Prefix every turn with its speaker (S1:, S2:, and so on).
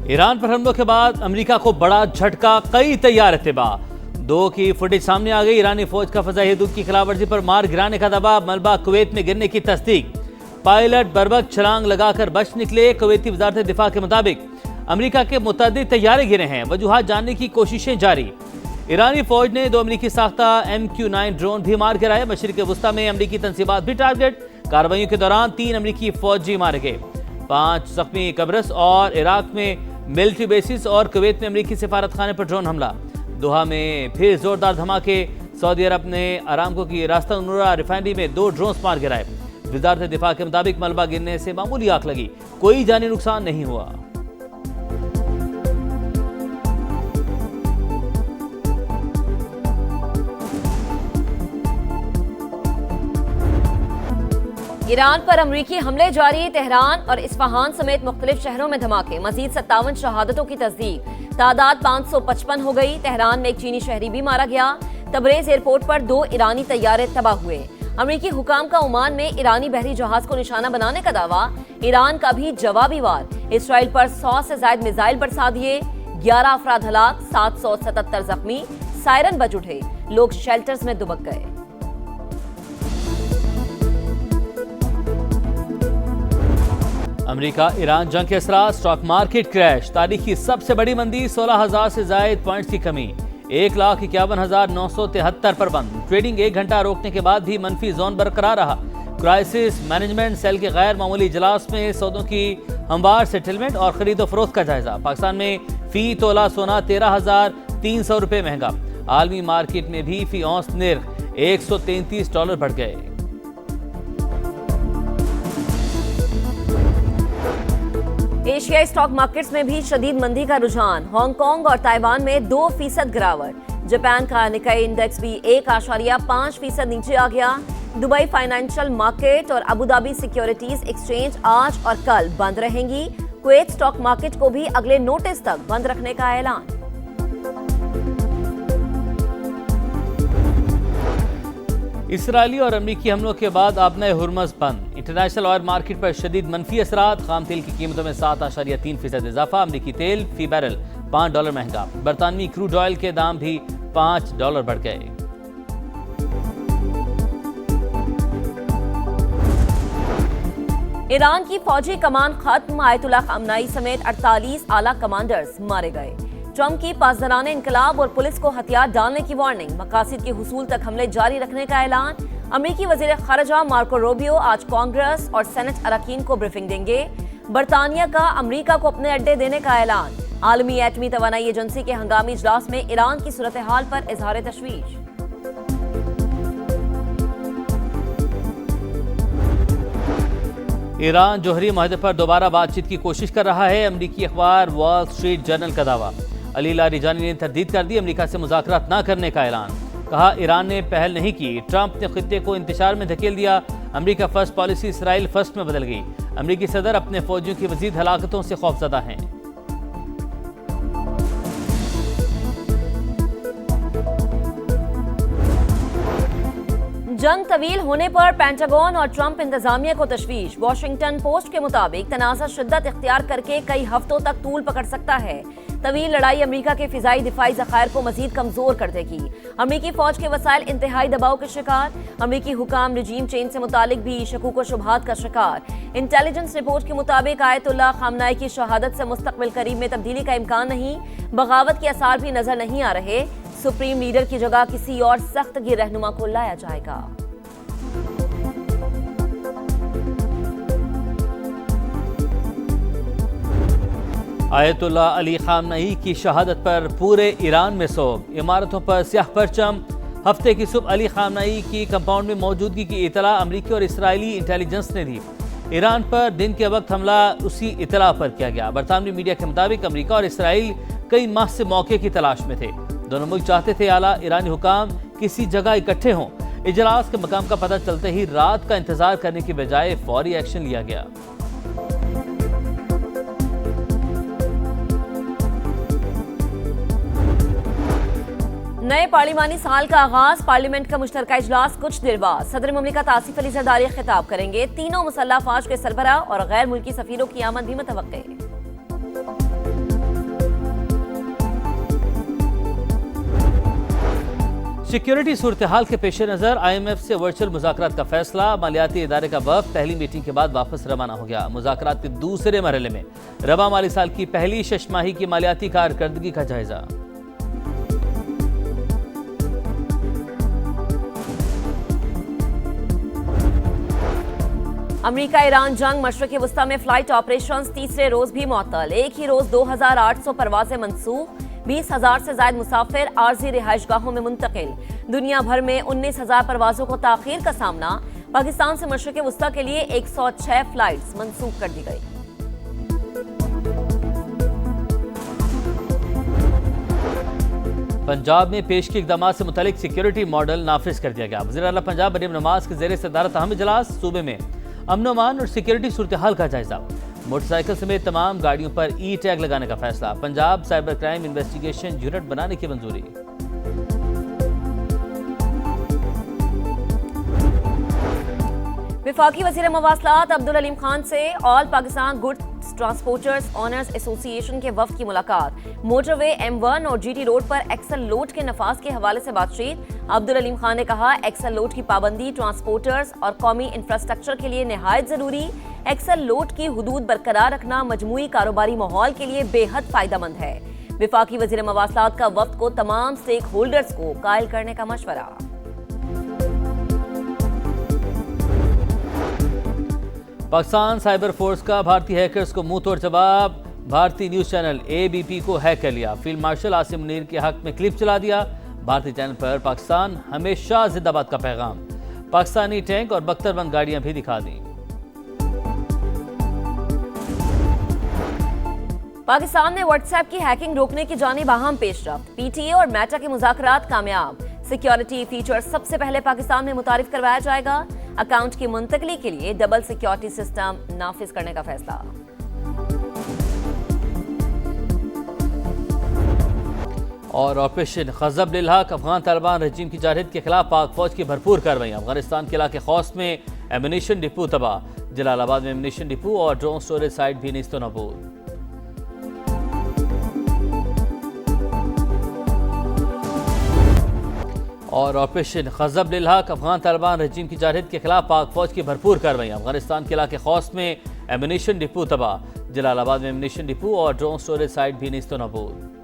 S1: Iran पर हमलों के बाद अमेरिका को बड़ा झटका, कई तैयार इत्तिबा। 2 की फुटेज सामने आ गई। ईरानी फौज का फजाई हदूद की खिलाफवर्जी पर मार गिराने का दावा, मलबा कुवैत में गिरने की तस्दीक। पायलट बर्बक छलांग लगाकर बच निकले। कुवैती वजारत दिफा के मुताबिक अमेरिका के मुतअद्दिद तैयारे गिरे हैं, वजूहात जानने की कोशिशें जारी। ईरानी फौज ने 2 अमरीकी साख्ता MQ-9 ड्रोन भी मार गिराए। मशरिक वस्ता में अमरीकी तंसीबात भी टारगेट। कार्रवाइयों के दौरान 3 अमरीकी फौजी मारे गए, 5 जख्मी। कब्रस और इराक में मिलिट्री बेसिस और कुवैत में अमरीकी सिफारत खाने पर ड्रोन हमला। दोहा में फिर जोरदार धमाके। सऊदी अरब ने अरामको की रास्ता नूरा रिफाइनरी में 2 ड्रोन मार गिराए। वजारत दिफा के मुताबिक मलबा गिरने से मामूली आग लगी, कोई जानी नुकसान नहीं हुआ।
S2: ईरान पर अमरीकी हमले जारी। तेहरान और इस्फहान समेत मुख्तलिफ शहरों में धमाके। मजीद 57 शहादतों की तस्दीक, तादाद 555 हो गई। तेहरान में एक चीनी शहरी भी मारा गया। तबरेज एयरपोर्ट पर 2 ईरानी तैयारे तबाह हुए। अमरीकी हुकाम का ओमान में ईरानी बहरी जहाज को निशाना बनाने का दावा। ईरान का भी जवाबी वार। इसराइल पर 100 से ज्यादा मिसाइल बरसा दिए। 11 अफराद हलाक, 777 जख्मी। सायरन बज उठे, लोग शेल्टर्स में दुबक गए।
S1: अमेरिका ईरान जंग के असरात, स्टॉक मार्केट क्रैश। तारीखी सबसे बड़ी मंदी, 16,000 से जायद पॉइंट्स की कमी, 1,51,973 पर बंद। ट्रेडिंग 1 घंटा रोकने के बाद भी मनफी जोन बरकरार रहा। क्राइसिस मैनेजमेंट सेल के गैर मामूली इजलास में सौदों की हमवार सेटलमेंट और खरीदो फरोख्त का जायजा। पाकिस्तान में फी तोला सोना 13,300 रुपये महंगा। आलमी मार्केट में भी फी औंस निर्ख $133 बढ़ गए।
S2: एशियाई स्टॉक मार्केट्स में भी शदीद मंदी का रुझान। हांगकांग और ताइवान में 2% गिरावट। जापान का निकाई इंडेक्स भी 1.5% नीचे आ गया। दुबई फाइनेंशियल मार्केट और अबू धाबी सिक्योरिटीज एक्सचेंज आज और कल बंद रहेंगी। कुवैत स्टॉक मार्केट को भी अगले नोटिस तक बंद रखने का ऐलान।
S1: इसराइली और अमरीकी हमलों के बाद आबना हुर्मज़ बंद। इंटरनेशनल ऑयल मार्केट पर शदीद मनफी असरात। खाम तेल की कीमतों में 7.3% इजाफा। अमरीकी तेल फी बैरल $5 महंगा। बरतानवी क्रूड ऑयल के दाम भी $5 बढ़ गए।
S2: ईरान की फौजी कमान खत्म। आयतुल्ला खामनाई समेत 48 आला कमांडर्स मारे गए। ट्रंप की पासदाराने इनकलाब और पुलिस को हथियार डालने की वार्निंग। मकासद के हुसूल तक हमले जारी रखने का ऐलान। अमरीकी वजीर खारजा मार्को रूबियो आज कांग्रेस और सेनेट अरकान को ब्रीफिंग देंगे। बरतानिया का अमरीका को अपने अड्डे देने का ऐलान। आलमी एटमी तवानाई एजेंसी के हंगामी इजलास में ईरान की सूरत हाल पर इजहार तशवीश।
S1: ईरान जोहरी माहदे पर दोबारा बातचीत की कोशिश कर रहा है। अमरीकी अखबार वॉल स्ट्रीट जर्नल का दावा। अली लारिजानी ने तरदीद कर दी। अमरीका से मुज़ाकरात न करने का ऐलान। कहा इरान ने पहल नहीं की। ट्रंप ने खित्ते को इंतशार में धकेल दिया। अमरीका फर्स्ट पॉलिसी इसराइल फर्स्ट में बदल गई। अमरीकी सदर अपने फौजियों की मजीद हलाकतों से खौफजदा हैं।
S2: जंग तवील होने पर पेंटागन और ट्रंप इंतजामिया को तशवीश। वॉशिंगटन पोस्ट के मुताबिक तनाज़ा शिद्दत इख्तियार करके कई हफ्तों तक तूल पकड़ सकता है। तवील लड़ाई अमरीका के फिजाई दिफाई ज़खायर को मजीद कमजोर कर देगी। अमरीकी फौज के वसाइल इंतहाई दबाव के शिकार। अमरीकी हुकाम रिजीम चेंज से मुतालिक भी शकूक व शुबहात का शिकार। इंटेलिजेंस रिपोर्ट के मुताबिक आयतुल्ला खामनाई की शहादत से मुस्तकबिल करीब में तब्दीली का इम्कान नहीं। बगावत के आसार भी नजर नहीं आ रहे। सुप्रीम लीडर की जगह किसी और सख्तगीर रहनुमा को लाया जाएगा।
S1: आयतुल्ला अली खामनई की शहादत पर पूरे ईरान में सोग। इमारतों पर स्याह परचम। हफ्ते की सुबह अली खामनई की कंपाउंड में मौजूदगी की इतला अमरीकी और इसराइली इंटेलिजेंस ने दी। ईरान पर दिन के वक्त हमला उसी इतला पर किया गया। बरतानवी मीडिया के मुताबिक अमरीका और इसराइल कई माह से मौके की तलाश में थे। दोनों मुल्क चाहते थे आला ईरानी हुकाम किसी जगह इकट्ठे हों। इजलास के मकाम का पता चलते ही रात का इंतजार करने की बजाय फौरी एक्शन लिया गया।
S2: नए पार्लिमानी साल का आगाज। पार्लियामेंट का मुश्तरका इजलास कुछ देर बाद सदर मुमलिकत आसिफ अली जरदारी खिताब करेंगे। तीनों मुसल्लह फौज के सरबराह और गैर मुल्की सफीरों की आमद भी मुतवक्के।
S1: सिक्योरिटी सूरत हाल के पेश नज़र IMF से वर्चुअल मुज़ाकरात का फैसला। मालियाती इदारे का वफ़द पहली मीटिंग के बाद वापस रवाना हो गया। मुज़ाकरात के दूसरे मरहले में रवा माली साल की पहली शशमाही की मालियाती कारकर्दगी का जायजा।
S2: अमेरिका ईरान जंग मशरक़ी वस्ता में फ्लाइट ऑपरेशंस तीसरे रोज भी मुअत्तल। एक ही रोज 2800 परवाजें मनसूख, 20,000 से ज्यादा मुसाफिर आर्जी रिहाइशगाहों में मुंतकिल। दुनिया भर में 19,000 परवाजों को ताखीर का सामना। पाकिस्तान से मशरक़ी वस्ता के लिए 106 फ्लाइट्स मनसूख कर दी गई।
S1: पंजाब में पेश के इक़दाम से मुतालिक सिक्योरिटी मॉडल नाफिज कर दिया गया। वज़ीर आला पंजाब मरीम नवाज के ज़ेरे सदारत अहम इजलास। सूबे में अमन अमान और सिक्योरिटी सूरत हाल का जायजा। मोटरसाइकिल समेत तमाम गाड़ियों पर टैग लगाने का फैसला। Punjab cyber crime investigation unit बनाने की मंजूरी।
S2: वफाकी वज़ीर मवासलात अब्दुल अलीम खान से all Pakistan goods transporters owners association के वफ़द की मुलाकात। मोटरवे M1 और GT रोड पर एक्सल लोड के नफाज के हवाले से बातचीत। अब्दुल अलीम खान ने कहा, एक्सल लोड की पाबंदी ट्रांसपोर्टर्स और कौमी इंफ्रास्ट्रक्चर के लिए निहायत जरूरी। एक्सल लोड की हुदूद बरकरार रखना मजमूई कारोबारी माहौल के लिए बेहद फायदेमंद है। वफाकी वज़ीर मवासलात का वफ़द को तमाम स्टेक होल्डर्स को कायल करने का मशवरा।
S1: पाकिस्तान साइबर फोर्स का भारतीय हैकर्स को मुंह तोड़ जवाब। भारतीय न्यूज चैनल ABP को हैक कर लिया। फील्ड मार्शल आसिम मुनीर के हक में क्लिप चला दिया। भारतीय चैनल पर पाकिस्तान हमेशा जिंदाबाद का पैगाम। पाकिस्तानी टैंक और बख्तरबंद गाड़ियां भी दिखा दी।
S2: पाकिस्तान ने व्हाट्सएप की हैकिंग रोकने की जानिब अहम पेशरफ्त। PTA और मेटा के मुज़ाकरात कामयाब। सिक्योरिटी फीचर सबसे पहले पाकिस्तान में मुतारिफ करवाया जाएगा। अकाउंट की मुंतकली के लिए डबल सिक्योरिटी सिस्टम नाफिज करने का फैसला।
S1: और ऑपरेशन खज़ब लिल्हक अफगान तालिबान रजीम की जारहियत के खिलाफ पाक फौज की भरपूर कार्रवाई। अफगानिस्तान के इलाके खौस में एम्यूनिशन डिपो तबाह। जलालाबाद में एम्यूनिशन डिपो और ड्रोन स्टोरेज साइट भी निस्तो नबूद। और ऑपरेशन खज़ब लिल्हक अफगान तालिबान रजीम की जारहियत के खिलाफ पाक फौज की भरपूर कार्रवाई। अफगानिस्तान के इलाके खौस में एम्यूनिशन डिपो तबाह। जलालाबाद में एम्यूनिशन डिपो और ड्रोन स्टोरेज साइट भी निस्तो नबूद।